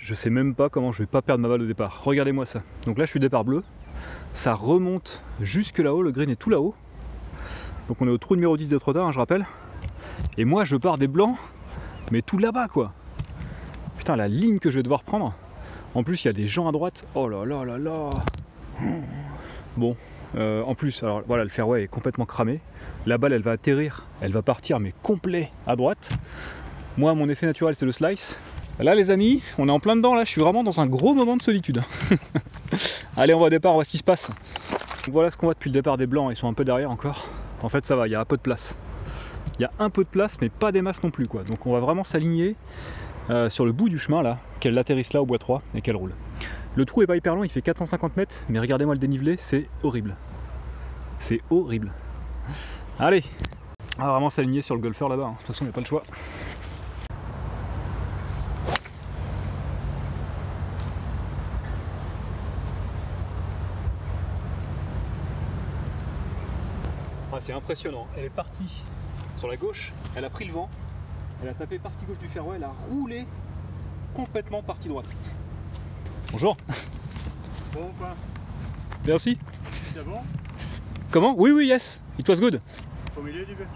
Je sais même pas comment je vais pas perdre ma balle au départ. Regardez-moi ça. Donc là je suis départ bleu. Ça remonte jusque là-haut, le green est tout là-haut. Donc on est au trou numéro 10 de Trotta, hein, je rappelle. Et moi je pars des blancs, mais tout là-bas quoi. Putain, la ligne que je vais devoir prendre. En plus il y a des gens à droite. Oh là là là là. Bon, en plus, alors voilà, le fairway est complètement cramé. La balle elle va atterrir, elle va partir mais complet à droite. Moi mon effet naturel c'est le slice. Là les amis, on est en plein dedans là, je suis vraiment dans un gros moment de solitude. Allez, on va au départ, on voit ce qui se passe. Donc voilà ce qu'on voit depuis le départ des blancs, ils sont un peu derrière encore. En fait ça va, il y a un peu de place. Il y a un peu de place mais pas des masses non plus quoi. Donc on va vraiment s'aligner sur le bout du chemin là, qu'elle atterrisse là au bois 3 et qu'elle roule. Le trou est pas hyper long, il fait 450 mètres, mais regardez-moi le dénivelé, c'est horrible. C'est horrible. Allez, on va vraiment s'aligner sur le golfeur là-bas, hein. De toute façon il n'y a pas le choix. Ah, c'est impressionnant, elle est partie sur la gauche, elle a pris le vent, elle a tapé partie gauche du fairway, elle a roulé complètement partie droite. Bonjour. Bon quoi. Merci. C'est bon? Comment? Oui, oui, yes. It was good. Au milieu du but.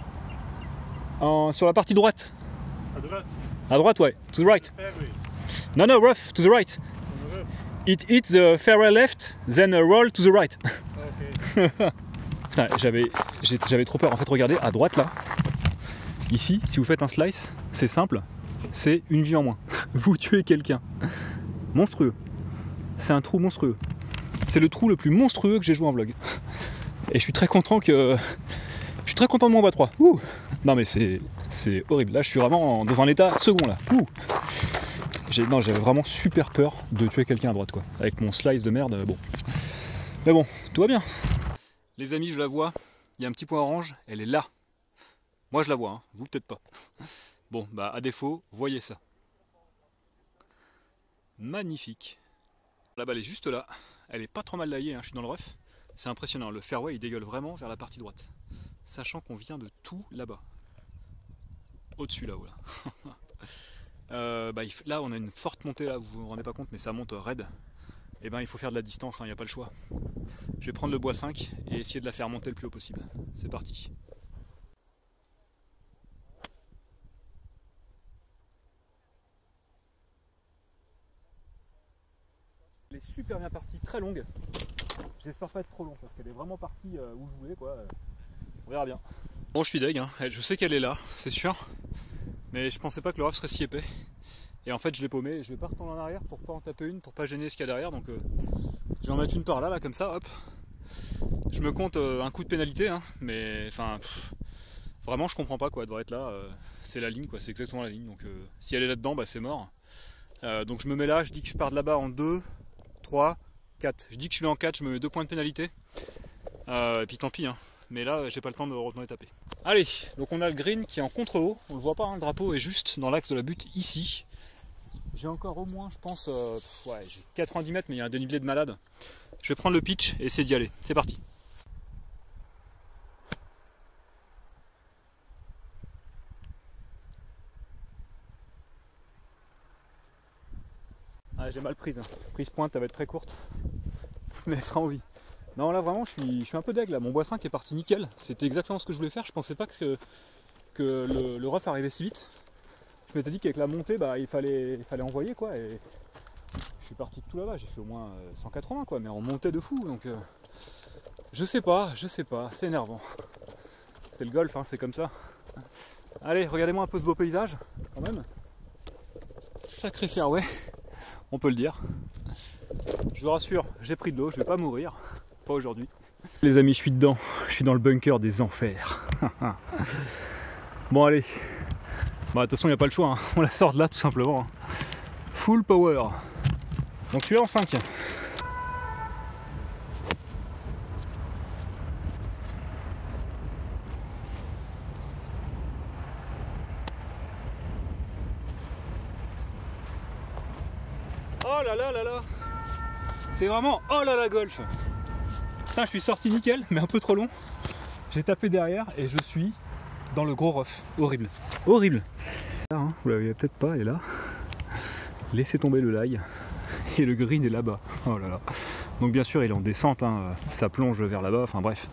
Sur la partie droite. À droite. À droite, ouais. To the right. Fairway. No, no, rough. To the right. On the rough. It hit the fairway left, then roll to the right. Ok. Putain, j'avais trop peur. En fait, regardez, à droite là. Ici, si vous faites un slice, c'est simple. C'est une vie en moins. Vous tuez quelqu'un. Monstrueux. C'est un trou monstrueux. C'est le trou le plus monstrueux que j'ai joué en vlog. Et je suis très content que... Je suis très content de mon bois 3. Ouh. Non mais c'est horrible. Là je suis vraiment dans un état second là. Ouh. J'avais vraiment super peur de tuer quelqu'un à droite quoi. Avec mon slice de merde, bon. Mais bon, tout va bien. Les amis, je la vois. Il y a un petit point orange, elle est là. Moi je la vois, hein. Vous peut-être pas. Bon, bah à défaut, voyez ça. Magnifique. La balle est juste là. Elle est pas trop mal laillée, hein. Je suis dans le rough. C'est impressionnant, le fairway il dégueule vraiment vers la partie droite. Sachant qu'on vient de tout là-bas. Au-dessus là-haut là. Là on a une forte montée là, vous vous rendez pas compte mais ça monte raide. Et ben il faut faire de la distance, il n'y a pas le choix. Je vais prendre le bois 5 et essayer de la faire monter le plus haut possible. C'est parti. Elle est super bien partie, très longue. J'espère pas être trop long parce qu'elle est vraiment partie où je voulais quoi. On verra bien. Bon, je suis deg, hein. Je sais qu'elle est là, c'est sûr. Mais je pensais pas que le rough serait si épais. Et en fait, je l'ai paumé. Je vais pas retourner en arrière pour pas en taper une, pour pas gêner ce qu'il y a derrière. Donc, je vais en mettre une par là, là, comme ça, hop. Je me compte un coup de pénalité, hein. Mais enfin, vraiment, je comprends pas quoi. Elle devrait être là. C'est la ligne, quoi. C'est exactement la ligne. Donc, si elle est là-dedans, bah, c'est mort. Donc, je me mets là. Je dis que je pars de là-bas en 2, 3, 4. Je dis que je suis en 4. Je me mets 2 points de pénalité. Et puis tant pis, hein. Mais là j'ai pas le temps de retourner taper. Allez, donc on a le green qui est en contre-haut, on le voit pas, hein, le drapeau est juste dans l'axe de la butte ici. J'ai encore au moins je pense, ouais, j'ai 90 mètres mais il y a un dénivelé de malade. Je vais prendre le pitch et essayer d'y aller, c'est parti. Ah, j'ai mal prise, hein. Prise pointe, elle va être très courte, mais elle sera en vie. Non là vraiment je suis un peu deg là, mon bois 5 est parti nickel, c'était exactement ce que je voulais faire, je pensais pas que le rough arrivait si vite. Je m'étais dit qu'avec la montée bah, il fallait envoyer quoi, et je suis parti de tout là-bas, j'ai fait au moins 180 quoi, mais on montait de fou donc je sais pas, c'est énervant. C'est le golf, hein, c'est comme ça. Allez, regardez-moi un peu ce beau paysage quand même. Sacré fairway, on peut le dire. Je vous rassure, j'ai pris de l'eau, je vais pas mourir. Pas aujourd'hui. Les amis, je suis dedans. Je suis dans le bunker des enfers. Bon, allez. Bah, de toute façon, il n'y a pas le choix. Hein. On la sort de là, tout simplement. Full power. Donc, je suis en 5. Oh là là là là. C'est vraiment oh là là golf. Putain, je suis sorti nickel, mais un peu trop long. J'ai tapé derrière et je suis dans le gros rough. Horrible. Horrible. Là, hein, vous la voyez peut-être pas, elle est là. laissez tomber le lie et le green est là-bas. Oh là là. Donc bien sûr il est en descente, hein, ça plonge vers là-bas, enfin bref.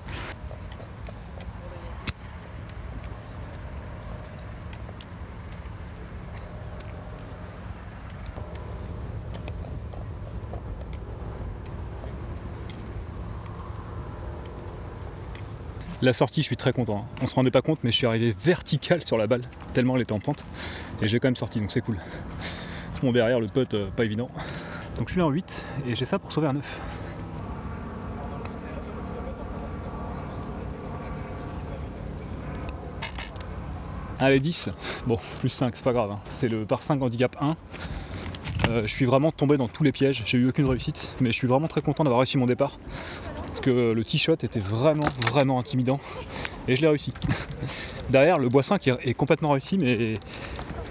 La sortie, je suis très content. On se rendait pas compte, mais je suis arrivé vertical sur la balle, tellement elle était en pente. Et j'ai quand même sorti, donc c'est cool. Bon, derrière, le putt, pas évident. Donc je suis là en 8 et j'ai ça pour sauver un 9. Allez, 10. Bon, plus 5, c'est pas grave. Hein. C'est le par 5 handicap 1. Je suis vraiment tombé dans tous les pièges. J'ai eu aucune réussite, mais je suis vraiment très content d'avoir réussi mon départ. Parce que le tee shot était vraiment intimidant et je l'ai réussi. Derrière le bois 5 est complètement réussi, mais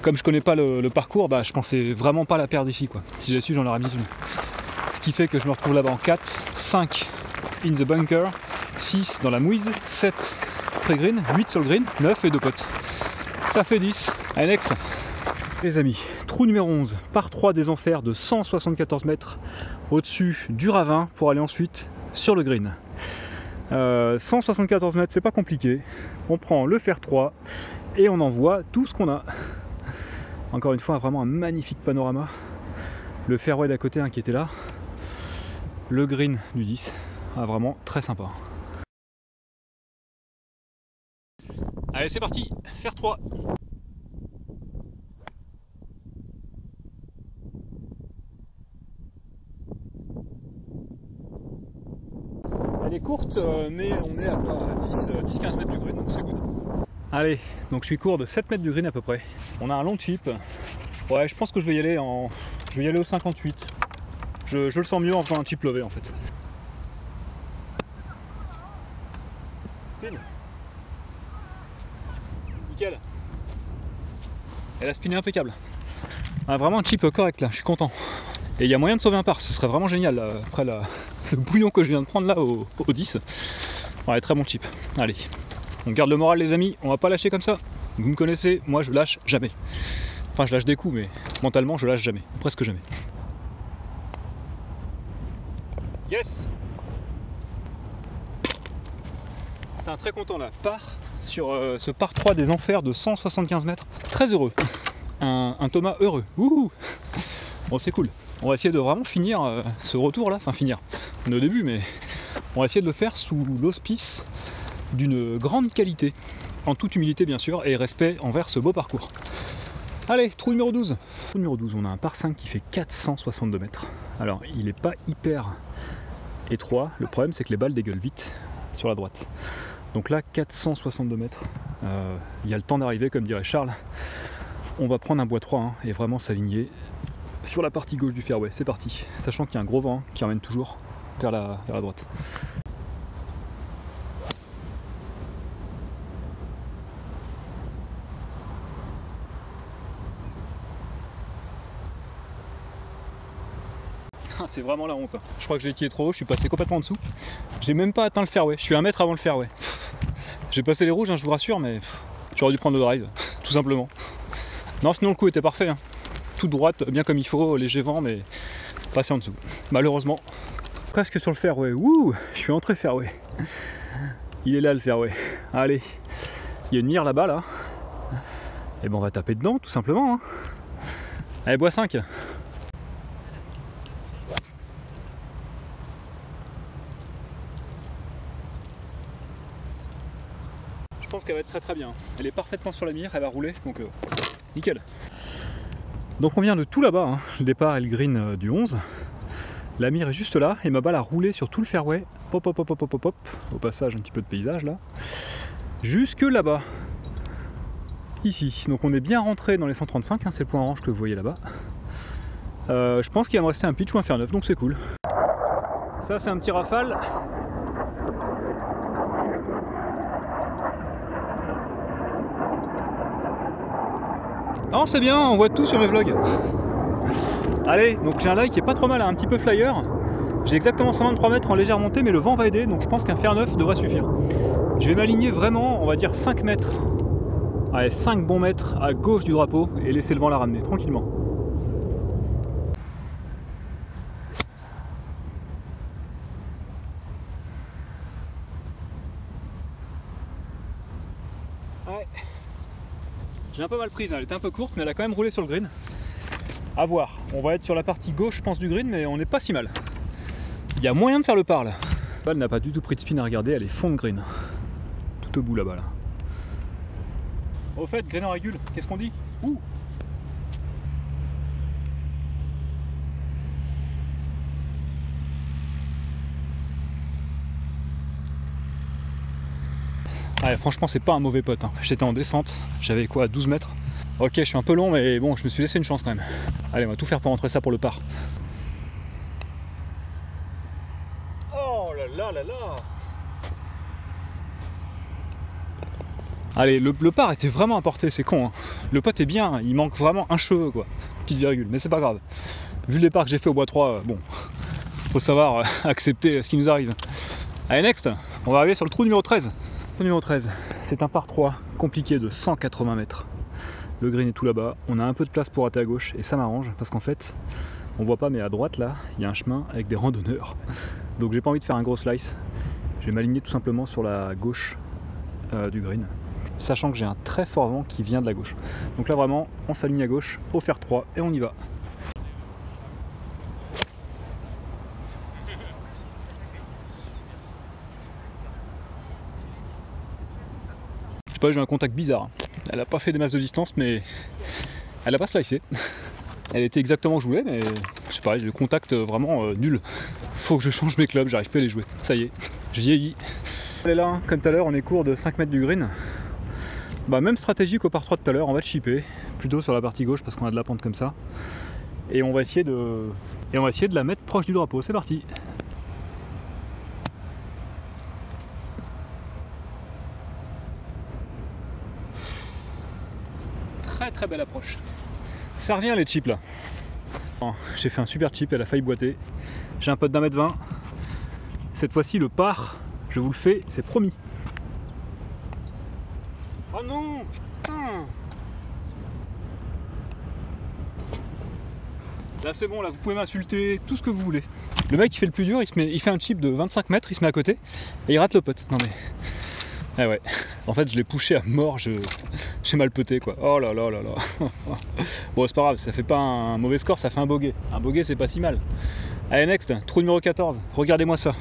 comme je connais pas le parcours, bah, je pensais vraiment pas la perdre ici quoi. Si j'avais su, j'en aurais mis une. Ce qui fait que je me retrouve là-bas en 4, 5 in the bunker, 6 dans la mouise, 7 pré-green, 8 sur le green, 9 et 2 potes. Ça fait 10. Allez, next. Les amis, trou numéro 11, par 3 des enfers de 174 mètres au-dessus du ravin pour aller ensuite sur le green. 174 mètres, c'est pas compliqué. On prend le fer 3 et on envoie tout ce qu'on a. Encore une fois, vraiment un magnifique panorama. Le fairway d'à côté hein, qui était là. Le green du 10. Ah, vraiment très sympa. Allez, c'est parti. Fer 3. Elle est courte, mais on est à 10-15 mètres du green, donc c'est good. Allez, donc je suis court de 7 mètres du green à peu près. On a un long chip. Ouais, je pense que je vais y aller au 58. Je le sens mieux en faisant un chip levé en fait. Spin. Nickel. Elle a spiné impeccable. Ah, vraiment un chip correct là, je suis content. Et il y a moyen de sauver un par, ce serait vraiment génial là, après le bouillon que je viens de prendre là au 10. Ouais, très bon chip. Allez, on garde le moral les amis, on va pas lâcher comme ça. Vous me connaissez, moi je lâche jamais. Enfin je lâche des coups mais mentalement je lâche jamais, presque jamais. Yes. Putain, très content là, part sur ce par 3 des enfers de 175 mètres, très heureux. Un Thomas heureux. Wouhou. Bon c'est cool. On va essayer de vraiment finir ce retour là, enfin finir, on est au début mais on va essayer de le faire sous l'auspice d'une grande qualité, en toute humilité bien sûr et respect envers ce beau parcours. Allez, trou numéro 12. Trou numéro 12, on a un par 5 qui fait 462 mètres. Alors il n'est pas hyper étroit, le problème c'est que les balles dégueulent vite sur la droite. Donc là 462 mètres, il y a le temps d'arriver comme dirait Charles. On va prendre un bois 3 hein, et vraiment s'aligner sur la partie gauche du fairway, c'est parti. Sachant qu'il y a un gros vent qui emmène toujours vers la droite. C'est vraiment la honte. Je crois que j'ai tiré trop haut, je suis passé complètement en dessous. J'ai même pas atteint le fairway, je suis 1 mètre avant le fairway. J'ai passé les rouges, hein, je vous rassure, mais j'aurais dû prendre le drive, tout simplement. Non, sinon le coup était parfait. Hein. Toute droite, bien comme il faut, léger vent, mais passé en dessous. Malheureusement. Presque sur le fairway. Wouh, je suis entré fairway. Il est là le fairway. Allez, il y a une mire là-bas, là. Et ben on va taper dedans, tout simplement. Hein. Allez, bois 5. Je pense qu'elle va être très bien. Elle est parfaitement sur la mire, elle va rouler, donc nickel. Donc on vient de tout là-bas, hein. Le départ et le green du 11. La mire est juste là et ma balle a roulé sur tout le fairway. Pop, pop, pop, pop, pop, pop. Au passage, un petit peu de paysage là. Jusque là-bas. Ici. Donc on est bien rentré dans les 135, hein, c'est le point orange que vous voyez là-bas. Je pense qu'il va me rester un pitch ou un fer 9, donc c'est cool. Ça c'est un petit rafale. Non, c'est bien, on voit tout sur mes vlogs. Allez, donc j'ai un lie qui est pas trop mal, hein, un petit peu flyer. J'ai exactement 123 mètres en légère montée, mais le vent va aider, donc je pense qu'un fer 9 devrait suffire. Je vais m'aligner vraiment, on va dire 5 mètres. Allez, 5 bons mètres à gauche du drapeau et laisser le vent la ramener tranquillement. J'ai un peu mal prise, hein. Elle était un peu courte mais elle a quand même roulé sur le green. À voir, on va être sur la partie gauche je pense du green mais on n'est pas si mal. Il y a moyen de faire le par là. La balle n'a pas du tout pris de spin à regarder, elle est fond de green. Tout au bout là-bas là. Au fait, green en régule, qu'est-ce qu'on dit? Ouh. Ouais, franchement c'est pas un mauvais pote, hein. J'étais en descente, j'avais quoi 12 mètres. Ok je suis un peu long mais bon je me suis laissé une chance quand même. Allez on va tout faire pour rentrer ça pour le par. Oh là là là là. Allez le par était vraiment à portée, c'est con hein. Le pote est bien, il manque vraiment un cheveu quoi. Petite virgule, mais c'est pas grave. Vu les pars que j'ai fait au bois 3, bon, faut savoir accepter ce qui nous arrive. Allez next, on va arriver sur le trou numéro 13. Numéro 13, c'est un par 3 compliqué de 180 mètres. Le green est tout là-bas, on a un peu de place pour rater à gauche et ça m'arrange parce qu'en fait, on voit pas mais à droite là, il y a un chemin avec des randonneurs. Donc j'ai pas envie de faire un gros slice, je vais m'aligner tout simplement sur la gauche du green, sachant que j'ai un très fort vent qui vient de la gauche. Donc là vraiment, on s'aligne à gauche, au fer 3 et on y va. Je sais pas, j'ai eu un contact bizarre. Elle a pas fait des masses de distance, mais elle a pas slicé. Elle était exactement où je voulais, mais je sais pas, j'ai le contact vraiment nul. Faut que je change mes clubs, j'arrive pas à les jouer. Ça y est, je vieillis. Elle est là, hein. Comme tout à l'heure, on est court de 5 mètres du green. Bah, même stratégie qu'au par 3 de tout à l'heure, on va chipper plutôt sur la partie gauche parce qu'on a de la pente comme ça. Et on va essayer de la mettre proche du drapeau. C'est parti. Très belle approche. Ça revient les chips là. J'ai fait un super chip, elle a failli boiter. J'ai un pote d'1 m 20. Cette fois-ci le par, je vous le fais, c'est promis. Oh non, putain. Là c'est bon, là vous pouvez m'insulter, tout ce que vous voulez. Le mec il fait le plus dur, il fait un chip de 25 mètres, il se met à côté et il rate le pote. Non mais... Ah ouais, en fait je l'ai poussé à mort, j'ai mal peté quoi. Oh là là là là. Bon c'est pas grave, ça fait pas un mauvais score, ça fait un bogey. Un bogey c'est pas si mal. Allez next, trou numéro 14, regardez-moi ça.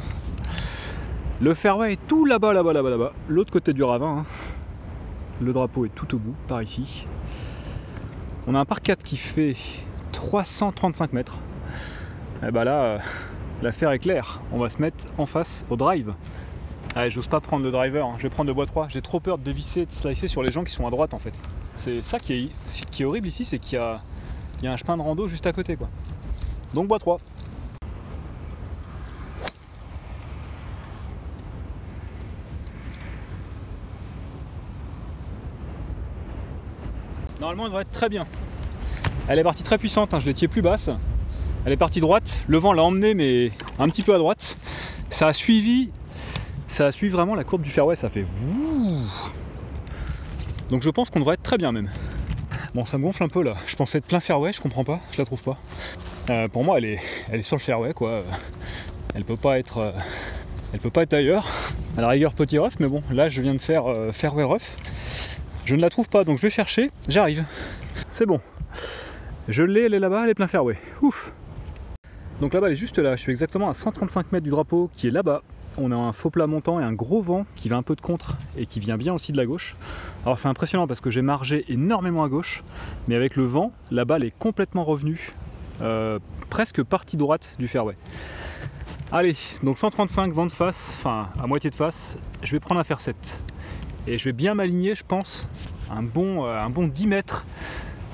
Le fairway est tout là-bas, là-bas, là-bas, là-bas. L'autre côté du ravin, hein. Le drapeau est tout au bout, par ici. On a un par 4 qui fait 335 mètres. Et bah là, l'affaire est claire, on va se mettre en face au drive. Allez, j'ose pas prendre le driver, hein. Je vais prendre le bois 3. J'ai trop peur de dévisser, de slicer sur les gens qui sont à droite en fait. C'est ça qui est horrible ici, c'est qu'il y a un chemin de rando juste à côté quoi. Donc bois 3. Normalement elle devrait être très bien. Elle est partie très puissante, hein. Je l'ai tirée plus basse. Elle est partie droite, le vent l'a emmenée mais un petit peu à droite. Ça a suivi vraiment la courbe du fairway, ça fait wouh. Donc je pense qu'on devrait être très bien même. Bon ça me gonfle un peu là, je pensais être plein fairway, je comprends pas, je la trouve pas. Pour moi elle est sur le fairway quoi. Elle peut pas être ailleurs. À la rigueur petit rough, mais bon là je viens de faire fairway rough. Je ne la trouve pas donc je vais chercher, j'arrive. C'est bon. Je l'ai, elle est là-bas, elle est plein fairway. Ouf. Donc là-bas elle est juste là, je suis exactement à 135 mètres du drapeau qui est là-bas. On a un faux plat montant et un gros vent qui va un peu de contre et qui vient bien aussi de la gauche. Alors c'est impressionnant parce que j'ai margé énormément à gauche, mais avec le vent, la balle est complètement revenue, presque partie droite du fairway. Allez, donc 135, vent de face, enfin à moitié de face, je vais prendre un fer 7. Et je vais bien m'aligner, je pense, un bon 10 mètres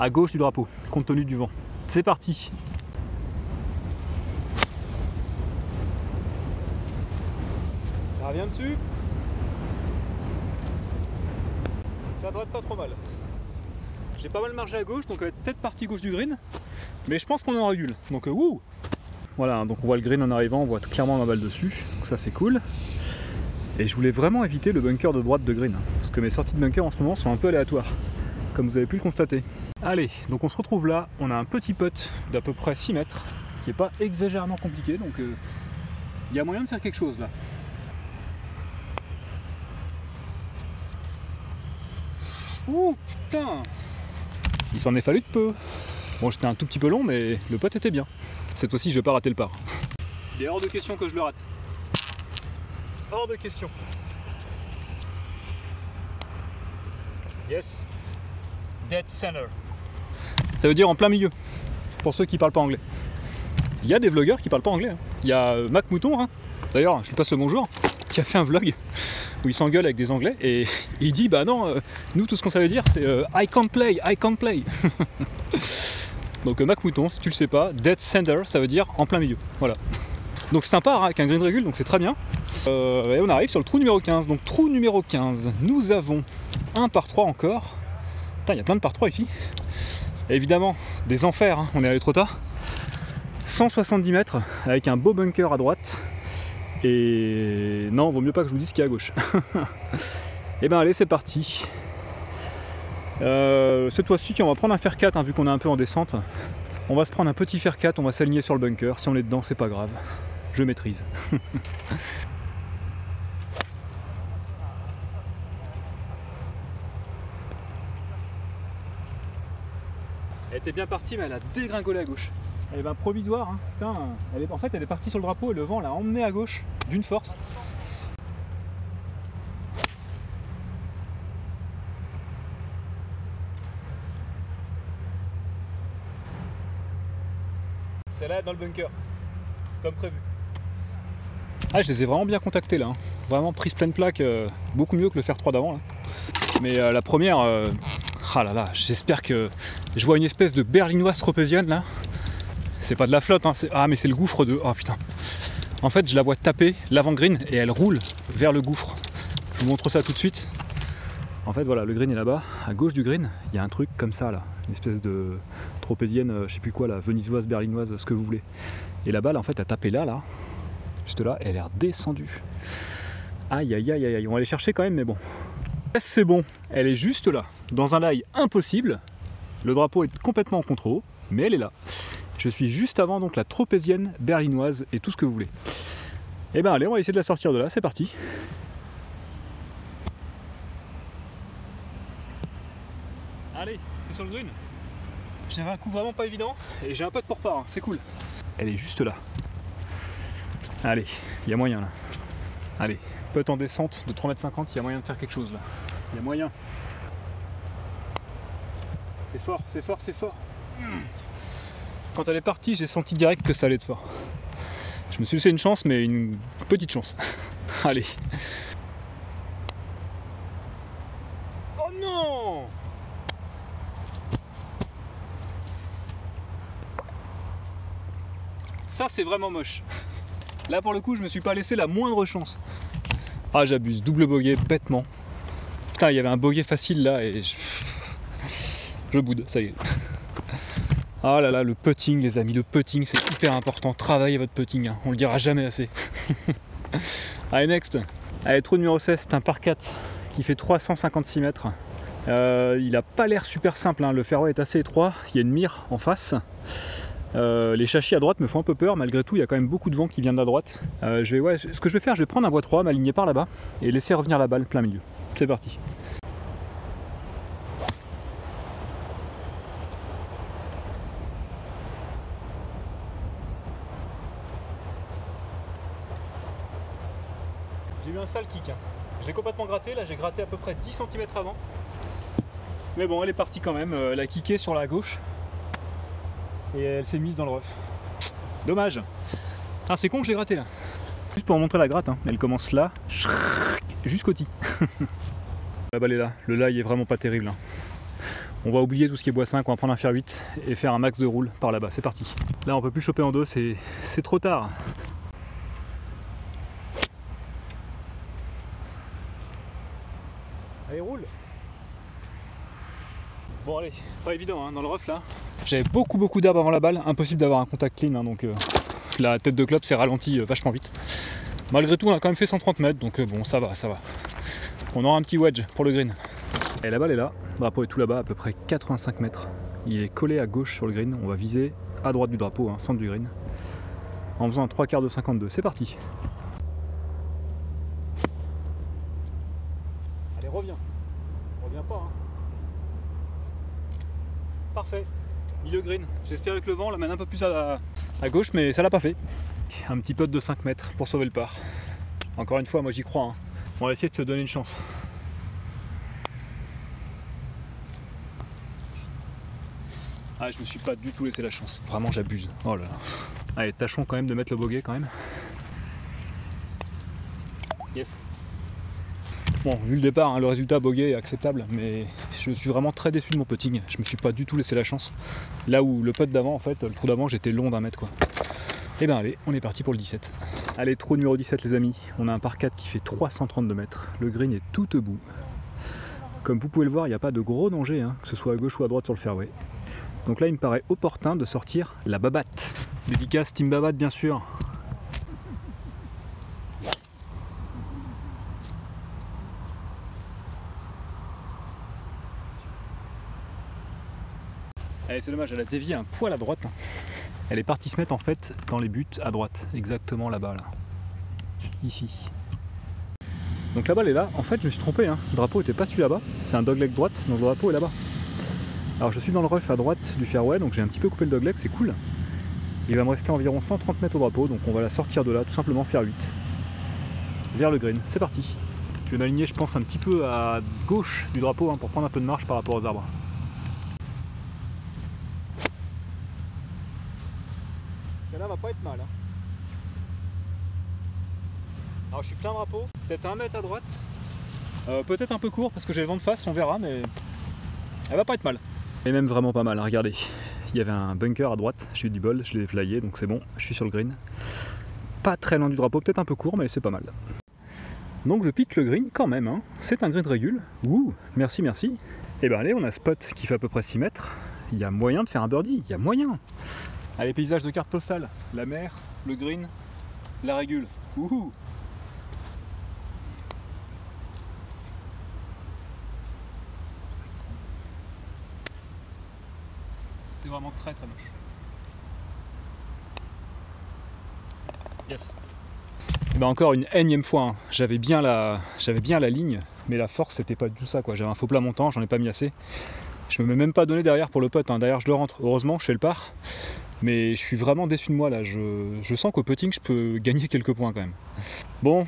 à gauche du drapeau, compte tenu du vent. C'est parti. Ça revient dessus. Ça devrait être pas trop mal. J'ai pas mal margé à gauche, donc elle est peut-être partie gauche du green. Mais je pense qu'on est en régule. Donc wouh. Voilà, donc on voit le green en arrivant, on voit clairement ma balle dessus. Donc ça c'est cool. Et je voulais vraiment éviter le bunker de droite de green. Parce que mes sorties de bunker en ce moment sont un peu aléatoires. Comme vous avez pu le constater. Allez, donc on se retrouve là. On a un petit putt d'à peu près 6 mètres. Qui est pas exagérément compliqué. Donc il y a moyen de faire quelque chose là. Ouh putain. Il s'en est fallu de peu. Bon, j'étais un tout petit peu long, mais le putt était bien. Cette fois-ci, je vais pas rater le par. Il est hors de question que je le rate. Hors de question. Yes. Dead center. Ça veut dire en plein milieu, pour ceux qui parlent pas anglais. Il y a des vlogueurs qui parlent pas anglais. Hein. Il y a Mac Mouton, hein. D'ailleurs, je lui passe le bonjour, qui a fait un vlog où il s'engueule avec des anglais et il dit bah non, nous tout ce qu'on savait dire c'est I can't play, I can't play. Donc Mac Mouton, si tu le sais pas, dead center, ça veut dire en plein milieu. Voilà. Donc c'est un par hein, avec un green régule, donc c'est très bien. Et on arrive sur le trou numéro 15. Donc trou numéro 15, nous avons un par 3 encore. Putain, il y a plein de par 3 ici. Et évidemment, des enfers, hein, on est allé trop tard. 170 mètres avec un beau bunker à droite. Et non, vaut mieux pas que je vous dise ce qu'il y a à gauche. Et ben allez, c'est parti. Cette fois-ci, on va prendre un fer 4 hein, vu qu'on est un peu en descente. On va se prendre un petit fer 4, on va s'aligner sur le bunker. Si on est dedans, c'est pas grave. Je maîtrise. Elle était bien partie, mais elle a dégringolé à gauche. Elle est ben provisoire, hein. Putain, en fait elle est partie sur le drapeau et le vent l'a emmenée à gauche d'une force. Celle-là dans le bunker, comme prévu. Ah, je les ai vraiment bien contactés là, hein. Vraiment prise pleine plaque, beaucoup mieux que le fer 3 d'avant là. Mais la première, ah là là, j'espère que je vois une espèce de berlinoise tropézienne là. C'est pas de la flotte, hein, ah mais c'est le gouffre de... Oh putain. En fait je la vois taper l'avant-green et elle roule vers le gouffre. Je vous montre ça tout de suite. En fait voilà, le green est là-bas. À gauche du green, il y a un truc comme ça là. Une espèce de tropézienne, je sais plus quoi là, venisoise, berlinoise, ce que vous voulez. Et la balle en fait a tapé là, juste là, et elle est redescendue. Aïe aïe aïe aïe, on va aller chercher quand même mais bon. C'est bon, elle est juste là, dans un lie impossible. Le drapeau est complètement en contre-haut, mais elle est là. Je suis juste avant donc la tropézienne berlinoise et tout ce que vous voulez. Et ben allez, on va essayer de la sortir de là, c'est parti. Allez, c'est sur le green. J'avais un coup vraiment pas évident et j'ai un putt pour part, hein, c'est cool. Elle est juste là. Allez, il y a moyen là. Allez, putt en descente de 3,50 m, il y a moyen de faire quelque chose là. Il y a moyen. C'est fort, c'est fort, c'est fort. Quand elle est partie, j'ai senti direct que ça allait être fort. Je me suis laissé une chance, mais une petite chance. Allez. Oh non! Ça, c'est vraiment moche. Là, pour le coup, je me suis pas laissé la moindre chance. Ah, j'abuse. Double bogey, bêtement. Putain, il y avait un bogey facile là et je boude, ça y est. Ah là là, le putting les amis, le putting c'est hyper important, travaillez votre putting, hein. On le dira jamais assez. Allez, next. Allez, trou numéro 16, c'est un par 4 qui fait 356 mètres. Il a pas l'air super simple, hein. Le fairway est assez étroit, il y a une mire en face. Les châssis à droite me font un peu peur, malgré tout il y a quand même beaucoup de vent qui vient de la droite. Ce que je vais faire, je vais prendre un bois 3, m'aligner par là-bas et laisser revenir la balle plein milieu. C'est parti. J'ai eu un sale kick, hein. Je l'ai complètement gratté, là j'ai gratté à peu près 10 cm avant. Mais bon, elle est partie quand même, elle a kické sur la gauche. Et elle s'est mise dans le rough. Dommage. Ah, c'est con que je l'ai gratté là. Juste pour vous montrer la gratte, hein. Elle commence là, jusqu'au tee. La balle est là, le lie est vraiment pas terrible, hein. On va oublier tout ce qui est bois 5, on va prendre un fer 8 et faire un max de roule par là-bas, c'est parti. Là on peut plus choper en deux, c'est trop tard. Allez, roule. Bon allez, pas évident hein, dans le rough là. J'avais beaucoup d'herbe avant la balle, impossible d'avoir un contact clean, hein, donc la tête de club s'est ralentie vachement vite. Malgré tout on a quand même fait 130 mètres, donc bon ça va, ça va. On aura un petit wedge pour le green. Et la balle est là, le drapeau est tout là-bas, à peu près 85 mètres. Il est collé à gauche sur le green, on va viser à droite du drapeau, hein, centre du green. En faisant un 3/4 de 52, c'est parti. Allez reviens pas hein. parfait. Milieu green. J'espérais que le vent l'amène un peu plus à gauche, mais ça l'a pas fait. Un petit putt de 5 mètres pour sauver le par. Encore une fois, moi j'y crois. Hein. On va essayer de se donner une chance. Ah, je me suis pas du tout laissé la chance. Vraiment, j'abuse. Oh là là. Allez, tâchons quand même de mettre le bogey quand même. Yes. Bon, vu le départ, hein, le résultat bogey est acceptable, mais je suis vraiment très déçu de mon putting. Je me suis pas du tout laissé la chance. Là où le putt d'avant, en fait, le trou d'avant, j'étais long d'un mètre quoi. Et ben allez, on est parti pour le 17. Allez, trou numéro 17 les amis. On a un par 4 qui fait 332 mètres. Le green est tout au bout. Comme vous pouvez le voir, il n'y a pas de gros danger, hein, que ce soit à gauche ou à droite sur le fairway. Donc là, il me paraît opportun de sortir la babatte. Dédicace Team Babatte, bien sûr. Allez, c'est dommage, elle a dévié un poil à droite. Elle est partie se mettre en fait dans les buts à droite, exactement là-bas, là. Ici. Donc la balle est là. En fait, je me suis trompé, hein. Le drapeau était pas celui là-bas. C'est un dogleg droite, donc le drapeau est là-bas. Alors je suis dans le rough à droite du fairway, donc j'ai un petit peu coupé le dogleg, c'est cool. Il va me rester environ 130 mètres au drapeau, donc on va la sortir de là, tout simplement faire 8. Vers le green, c'est parti. Je vais m'aligner, je pense, un petit peu à gauche du drapeau, hein, pour prendre un peu de marche par rapport aux arbres. Celle-là va pas être mal. Hein. Alors je suis plein drapeau, peut-être 1 mètre à droite. Peut-être un peu court parce que j'ai le vent de face, on verra, mais elle va pas être mal. Et même vraiment pas mal, hein, regardez. Il y avait un bunker à droite, j'ai eu du bol, je l'ai flyé, donc c'est bon, je suis sur le green. Pas très loin du drapeau, peut-être un peu court, mais c'est pas mal. Donc je pique le green quand même, hein. C'est un green régule. Ouh, merci, merci. Et ben allez, on a spot qui fait à peu près 6 mètres. Il y a moyen de faire un birdie, il y a moyen. Allez, paysage de carte postale, la mer, le green, la régule. Ouh. C'est vraiment très très moche. Yes. Et ben encore une énième fois, hein. J'avais bien la ligne, mais la force c'était pas du tout ça quoi. J'avais un faux plat montant, j'en ai pas mis assez. Je me mets même pas donné derrière pour le putt, hein. Derrière je le rentre. Heureusement je fais le par. Mais je suis vraiment déçu de moi là. Je sens qu'au putting je peux gagner quelques points quand même. Bon,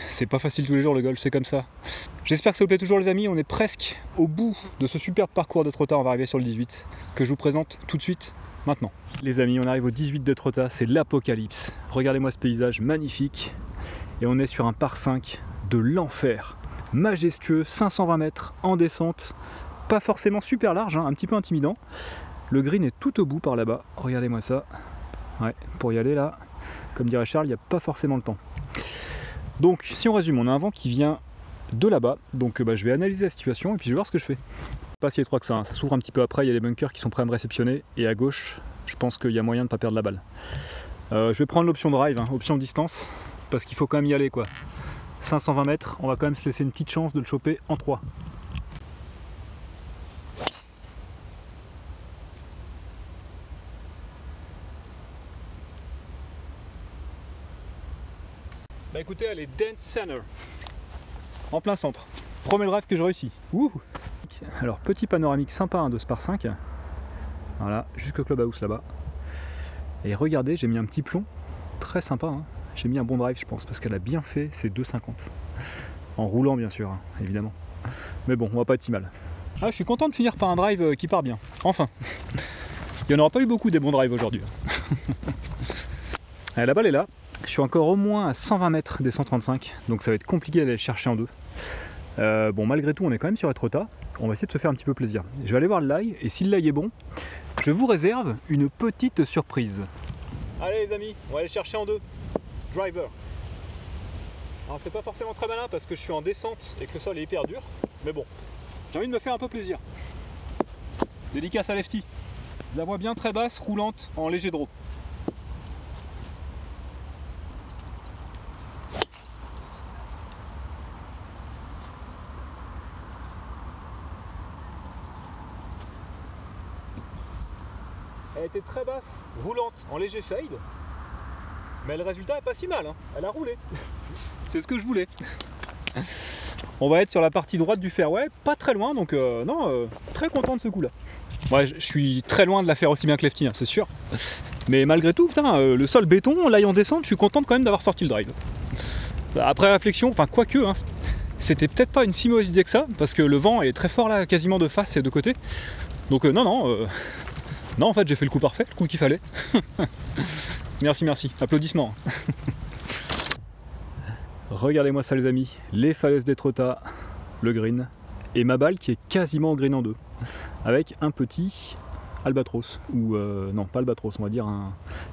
c'est pas facile tous les jours le golf, c'est comme ça. J'espère que ça vous plaît toujours les amis, on est presque au bout de ce superbe parcours d'Étretat, on va arriver sur le 18, que je vous présente tout de suite, maintenant. Les amis, on arrive au 18 d'Étretat, c'est l'apocalypse. Regardez-moi ce paysage magnifique, et on est sur un par 5 de l'enfer. Majestueux, 520 mètres, en descente, pas forcément super large, hein, un petit peu intimidant. Le green est tout au bout par là-bas, regardez-moi ça. Ouais, pour y aller là, comme dirait Charles, il n'y a pas forcément le temps. Donc si on résume, on a un vent qui vient de là-bas, donc je vais analyser la situation et puis je vais voir ce que je fais. Pas si étroit que ça, hein. Ça s'ouvre un petit peu après, il y a les bunkers qui sont prêts à me réceptionner, et à gauche, je pense qu'il y a moyen de ne pas perdre la balle. Je vais prendre l'option drive, hein, option distance, parce qu'il faut quand même y aller quoi. 520 mètres, on va quand même se laisser une petite chance de le choper en 3. Bah écoutez, elle est dead center. En plein centre. Premier drive que je réussis. Ouh. Alors petit panoramique sympa hein, de ce par 5. Voilà, jusqu'au clubhouse là-bas. Et regardez, j'ai mis un petit plomb. Très sympa. Hein. J'ai mis un bon drive je pense, parce qu'elle a bien fait ses 2,50. En roulant bien sûr, hein, évidemment. Mais bon, on va pas être si mal. Ah, je suis content de finir par un drive qui part bien. Enfin. Il n'y en aura pas eu beaucoup des bons drives aujourd'hui. Allez, la balle est là. Je suis encore au moins à 120 mètres des 135, donc ça va être compliqué d'aller le chercher en deux. Bon, malgré tout, on est quand même sur Étretat. On va essayer de se faire un petit peu plaisir. Je vais aller voir le lie, et si le lie est bon, je vous réserve une petite surprise. Allez les amis, on va aller le chercher en deux. Driver. Alors c'est pas forcément très malin parce que je suis en descente et que le sol est hyper dur, mais bon, j'ai envie de me faire un peu plaisir. Dédicace à Lefty. Je la vois bien très basse, roulante, en léger draw. Elle était très basse, roulante, en léger fade. Mais le résultat est pas si mal, hein. Elle a roulé. C'est ce que je voulais. On va être sur la partie droite du fairway, pas très loin, donc non, très content de ce coup là. Ouais, je suis très loin de la faire aussi bien que Lefty, hein, c'est sûr. Mais malgré tout, putain, le sol béton, là en descente, je suis content quand même d'avoir sorti le drive. Après réflexion, enfin quoique, hein, c'était peut-être pas une si mauvaise idée que ça, parce que le vent est très fort là, quasiment de face et de côté. Donc non, en fait j'ai fait le coup parfait, le coup qu'il fallait. Merci, merci, applaudissements. Regardez-moi ça les amis, les falaises d'Étretat, le green, et ma balle qui est quasiment green en deux, avec un petit albatros, ou non pas albatros, on va dire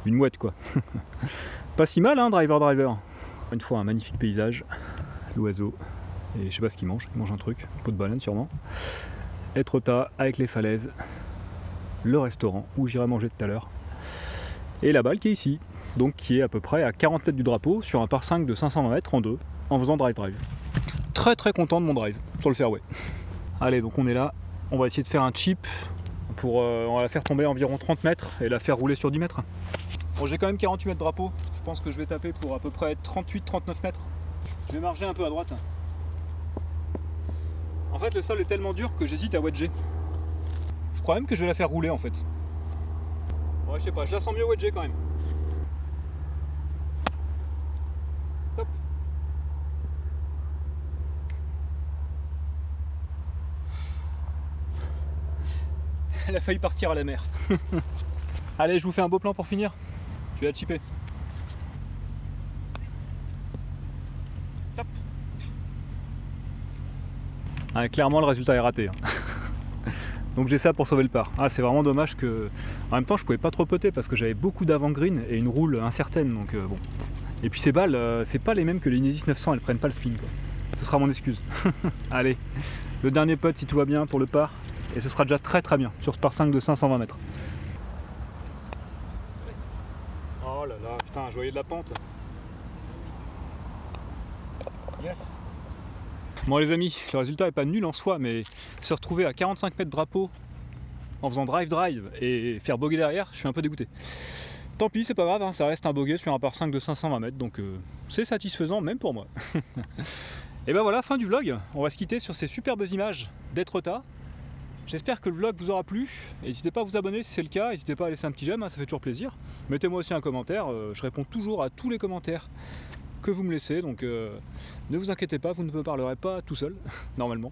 une mouette quoi. Pas si mal hein, driver. Une fois un magnifique paysage, l'oiseau, et je sais pas ce qu'il mange un truc, une peau de baleine sûrement. Étretat avec les falaises, le restaurant où j'irai manger tout à l'heure, et la balle qui est ici, donc qui est à peu près à 40 mètres du drapeau sur un par 5 de 520 mètres en deux, en faisant drive. Très content de mon drive sur le fairway. Allez, donc on est là, on va essayer de faire un chip pour on va la faire tomber à environ 30 mètres et la faire rouler sur 10 mètres. Bon, j'ai quand même 48 mètres de drapeau, je pense que je vais taper pour à peu près 38-39 mètres. Je vais marger un peu à droite. En fait le sol est tellement dur que j'hésite à wedger. Je crois même que je vais la faire rouler en fait. Ouais, je sais pas, je la sens mieux wedger quand même. Top. Elle a failli partir à la mer. Allez, je vous fais un beau plan pour finir. Tu vas la chipper. Top. Ah, clairement le résultat est raté. Donc j'ai ça pour sauver le par. Ah, c'est vraiment dommage que... En même temps je pouvais pas trop poter parce que j'avais beaucoup d'avant green et une roule incertaine, donc bon. Et puis ces balles, c'est pas les mêmes que les Inesis 900, elles prennent pas le spin quoi. Ce sera mon excuse. Allez, le dernier putt si tout va bien pour le par, et ce sera déjà très bien sur ce par 5 de 520 mètres. Oh là là, putain, je voyais de la pente. Yes. Bon les amis, le résultat est pas nul en soi, mais se retrouver à 45 mètres drapeau en faisant drive et faire bogey derrière, je suis un peu dégoûté. Tant pis, c'est pas grave, hein, ça reste un bogey sur un par 5 de 520 mètres, donc c'est satisfaisant même pour moi. Et ben voilà, fin du vlog, on va se quitter sur ces superbes images d'Étretat. J'espère que le vlog vous aura plu, n'hésitez pas à vous abonner si c'est le cas, n'hésitez pas à laisser un petit j'aime, hein, ça fait toujours plaisir. Mettez-moi aussi un commentaire, je réponds toujours à tous les commentaires que vous me laissez, donc ne vous inquiétez pas, vous ne me parlerez pas tout seul, normalement.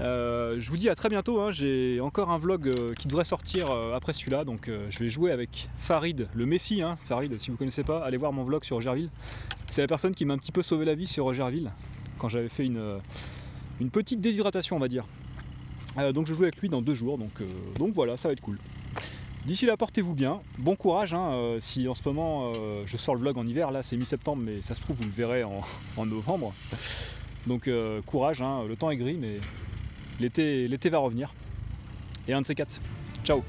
Je vous dis à très bientôt, hein. J'ai encore un vlog qui devrait sortir après celui-là, donc je vais jouer avec Farid, le Messi, hein. Farid, si vous ne connaissez pas, allez voir mon vlog sur Rogerville. C'est la personne qui m'a un petit peu sauvé la vie sur Rogerville, quand j'avais fait une petite déshydratation on va dire. Donc je joue avec lui dans 2 jours, donc voilà, ça va être cool. D'ici là, portez-vous bien, bon courage, hein, si en ce moment je sors le vlog en hiver, là c'est mi-septembre, mais ça se trouve vous le verrez en novembre. Donc courage, hein, le temps est gris, mais l'été va revenir. Et un de ces 4. Ciao.